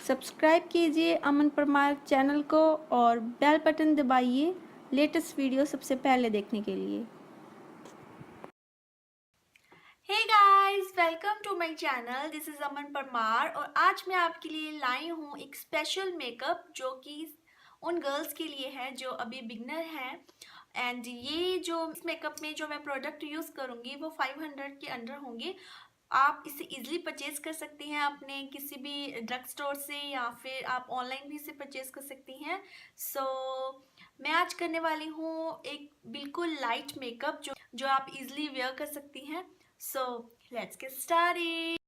Subscribe कीजिए अमन Parmar channel को और बेल बटन दबाइए लेटेस्ट वीडियो सबसे पहले देखने के लिए। Hey guys, welcome to my channel. This is Aman Parmar और आज मैं आपके लिए लाई हूँ एक स्पेशल मेकअप जो कि उन गर्ल्स के लिए है जो अभी बिगनर हैं। एंड ये जो इस मेकअप में जो मैं प्रोडक्ट यूज़ करूँगी वो 500 के अंडर होंगे। आप इसे इजीली परचेज कर सकती हैं अपने किसी भी ड्रग स्टोर से या फिर आप ऑनलाइन भी इसे परचेज कर सकती हैं। सो मैं आज करने वाली हूँ एक बिल्कुल लाइट मेकअप जो आप इजीली वेयर कर सकती हैं। So let's get started.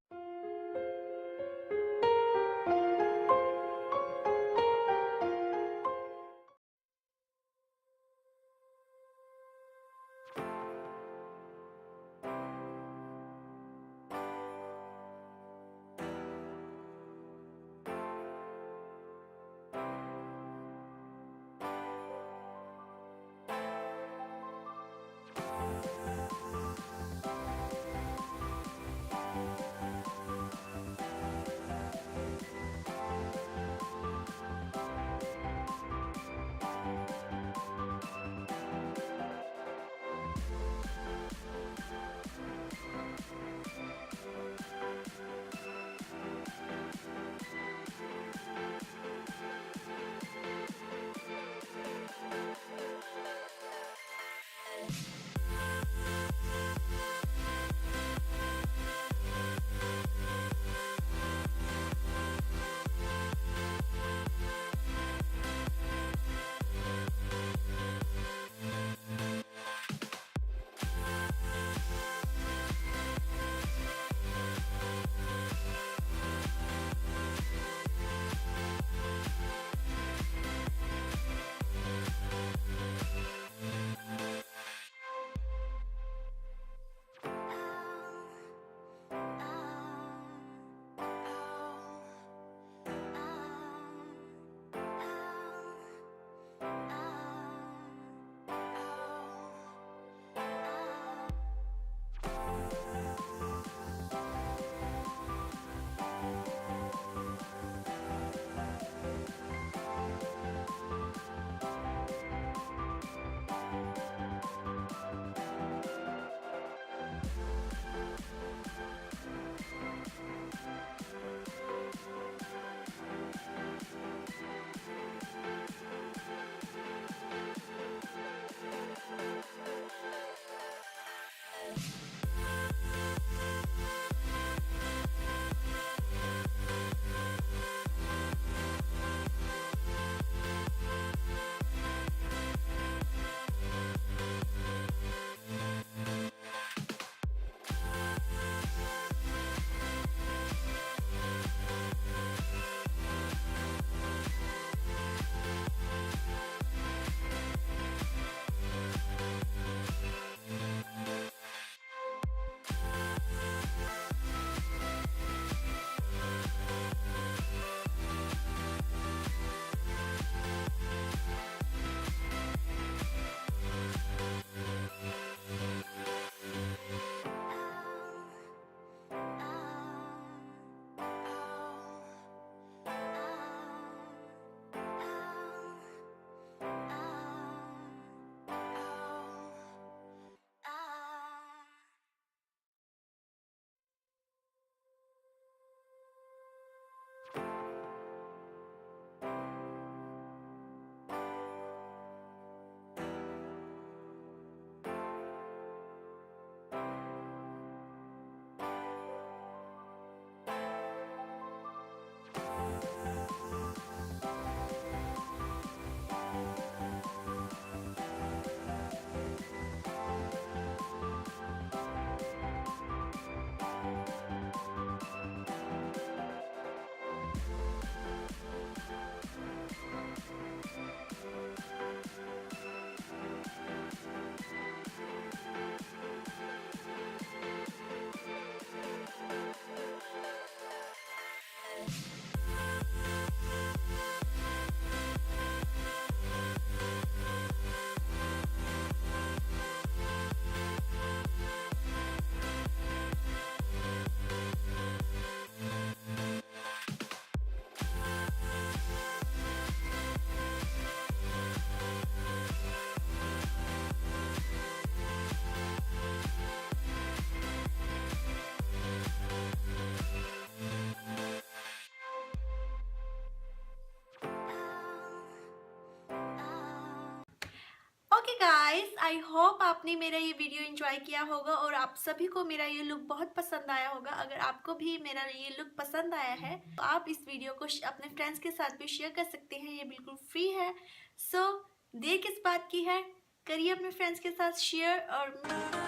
Okay guys, I hope आपने मेरा ये वीडियो एंजॉय किया होगा और आप सभी को मेरा ये लुक बहुत पसंद आया होगा। अगर आपको भी मेरा ये लुक पसंद आया है तो आप इस वीडियो को अपने फ्रेंड्स के साथ भी शेयर कर सकते हैं, ये बिल्कुल फ्री है। सो देर किस बात की है, करिए अपने फ्रेंड्स के साथ शेयर। और